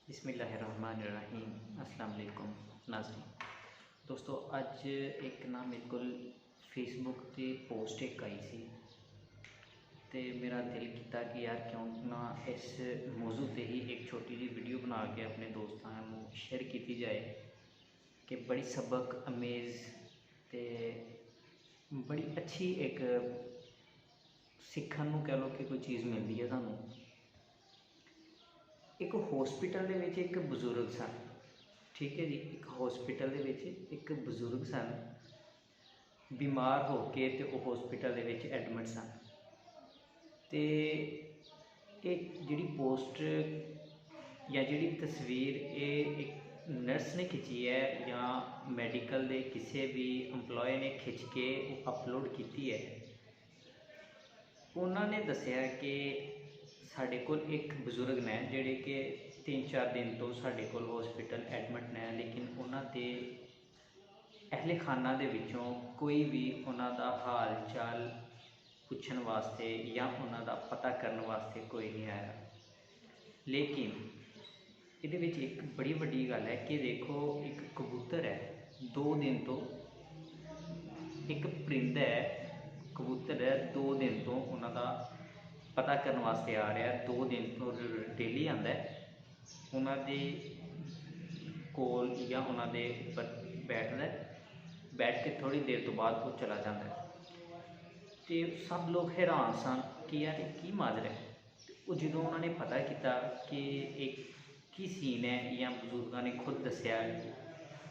बिस्मिल्लाहिर्रहमानिर्रहीम। अस्सलाम वालेकुम नाज़रीन। दोस्तों अज एक ना मेरे को फेसबुक ते पोस्ट एक आई सी ते मेरा दिल किया कि यार क्यों ना इस मौजू ते ही एक छोटी जी वीडियो बना के अपने दोस्तों को शेयर की जाए कि बड़ी सबक अमेज़ ते बड़ी अच्छी एक सीखन कह लो कि कोई चीज़ मिलती है सानू। एक हॉस्पिटल दे विच एक बजुर्ग सन, ठीक है जी। एक हॉस्पिटल दे विच एक बजुर्ग सन, बीमार हो के ते वो हॉस्पिटल दे विच एडमिट सन। ते एक जिहड़ी पोस्ट या जिहड़ी तस्वीर ये एक नर्स ने खिंची है या मैडिकल दे किसी भी एम्पलॉय ने खिंच के अपलोड की है। उन्होंने दसिया कि साढ़े कोल एक बजुर्ग ने जिहड़े कि 3-4 दिन तो साढ़े कोल हॉस्पिटल एडमिट ने, लेकिन उन्होंने अहले खाना दे विचों कोई भी उन्हों दा हाल चाल पुछन वास्ते या उन्हों दा पता करने वास्ते कोई नहीं आया। लेकिन ये विच एक बड़ी वड्डी गल है कि देखो एक कबूतर है 2 दिन तो, एक परिंदा है कबूतर है 2 दिन तो उन्हों का पता करने वास्ते आ रहा है। 2 दिन तो डेली आता है उन्होंने कोल या उन्होंने उपर बैठता है, बैठ के थोड़ी देर तो बाद वो चला जाता है। तो सब लोग हैरान सन कि यार की माजर है। वो जो उन्होंने पता किया कि एक की सीन है या बजुर्गों ने खुद दसिया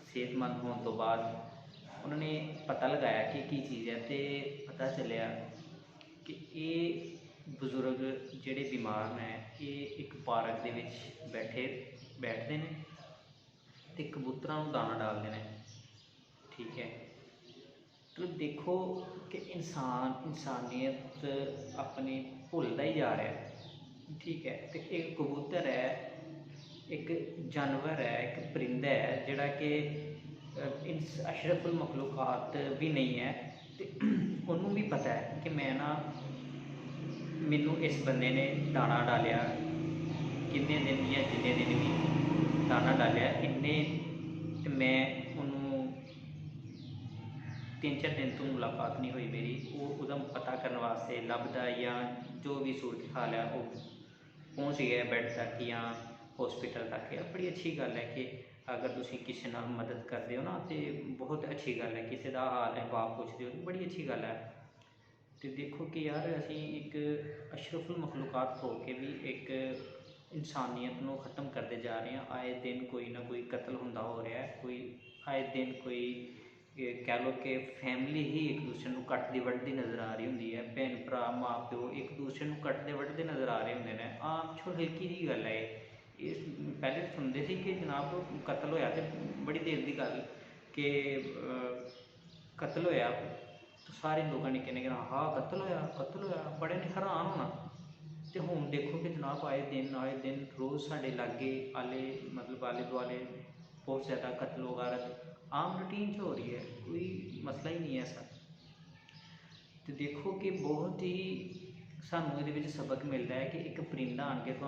सेहतमंद होने तो बाद उन्होंने पता लगाया कि की चीज़ है, तो पता चलिया कि ये बजुर्ग जिहड़े बीमार ने ये एक पार्क दे विच बैठते हैं तो कबूतरों को दाना डालते हैं, ठीक है। तो देखो कि इंसानियत अपनी भुलता ही जा रहा है, ठीक है। तो एक कबूतर है, एक जानवर है, एक परिंदा है जिहड़ा कि अशरफुल मखलूकात भी नहीं है। तो उन्होंने भी पता है कि मैं ना मैनू इस बंदे ने दाना डालिया कितने दिन या जिन्ने दिन भी दाना डालिया इन्ने, तो मैं उन्होंने 3-4 दिन तो मुलाकात नहीं हुई मेरी। वो पता करने वास्ते लभदा या जो भी सूरत हाल है वो पहुँच गया बैड तक या हॉस्पिटल तक। या बड़ी अच्छी गल है कि अगर तुम किसी नाल मदद करते हो ना तो बहुत अच्छी गल है, किसी का हाल अहबाब पुछते हो बड़ी अच्छी गल है। तो देखो कि यार असी एक अशरफुल मखलूकात हो के भी एक इंसानियत को ख़त्म करते जा रहे हैं। आए दिन कोई ना कोई कत्ल होंदा हो रहा है, कोई आए दिन कोई कह लो कि फैमिली ही एक दूसरे को कटती वढ़ती नज़र आ रही होंगी है। भैन भरा माँ प्यो एक दूसरे को कटते वढ़ते नज़र आ रहे होंगे ने। आम छो हल्की जी गल है ये पहले सुनते सी कि जनाब कत्ल होया तो बड़ी देर की गल कि कत्ल होया तो सारे लोगों ने कहने हाँ कत्ल होया बड़े ने हैरान होना। तो हुण देखो कि जनाब आए दिन रोज़ साढ़े लागे आले मतलब आले दुआले बहुत ज़्यादा कत्ल वगारत आम रूटीन हो रही है, कोई मसला ही नहीं है ऐसा। तो देखो कि बहुत ही सानू ये सबक मिलता है कि एक परिंदा आन के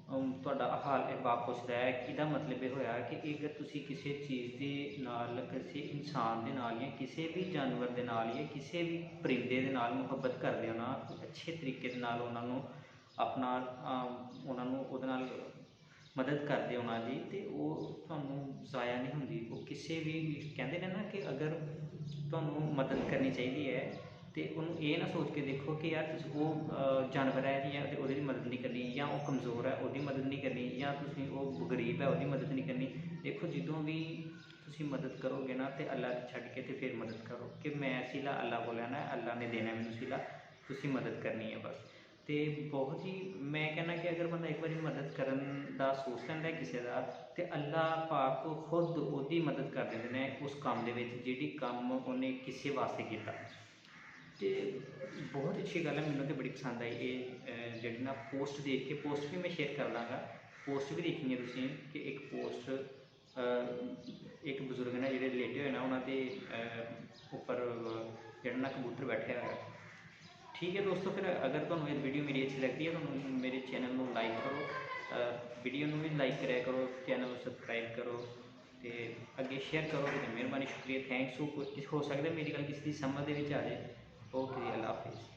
तुहाडा हाल अहबाब पुछदा है। इसका मतलब ये होया कि अगर तुसी किसी चीज़ के नाल किसी इंसान के नाल या किसी भी जानवर के नाल या किसी भी परिंदे के नाल मुहब्बत करते हो ना अच्छे तरीके नाल उन्होंने अपना उहदे नाल मदद करते हो ना जी, तो वो तुहानू ज़ाया नहीं होंदी। वो किसी भी कहते हैं ना कि अगर तुहानू मदद करनी चाहिए है तो उन्होंने ये ना सोच के देखो कि यार वो जानवर है या वो मदद नहीं करनी, या वो कमज़ोर है वो मदद नहीं करनी, या वो गरीब है वो मदद नहीं करनी। देखो जो भी तुम मदद करोगे ना तो अल्लाह छड़ के तो फिर मदद करो कि मैं सिला अल्लाह को लेना है, अल्लाह ने देना मैनू सिला, तुम मदद करनी है बस। तो बहुत ही मैं कहना कि अगर बंदा एक बार मदद करन दा सोच लैंदा किसी का तो अल्लाह पाक खुद उसकी मदद कर देंगे उस काम के जिहड़ी काम उन्हें किसी वास्ते किया। तो बहुत अच्छी गल है, मैनू तो बड़ी पसंद आई ये जी ना पोस्ट देख के। पोस्ट भी मैं शेयर कर दाँगा, पोस्ट भी देखनी है तुसीं कि एक पोस्ट एक बजुर्ग ने जोड़े लेटे हुए ना उन्होंने उपर जो ना कबूतर बैठे हुआ है। ठीक है दोस्तों, फिर अगर तुहानू ये वीडियो मेरी अच्छी लगती है तो मेरे चैनल को लाइक करो, वीडियो में भी लाइक कराया करो, चैनल को सबसक्राइब करो तो अगे शेयर करो तो मेहरबानी, शुक्रिया, थैंक्स। हो सकता है मेरी गल किसी की समझ दे आ जाए। ओके जी, अल्लाह हाफिज़।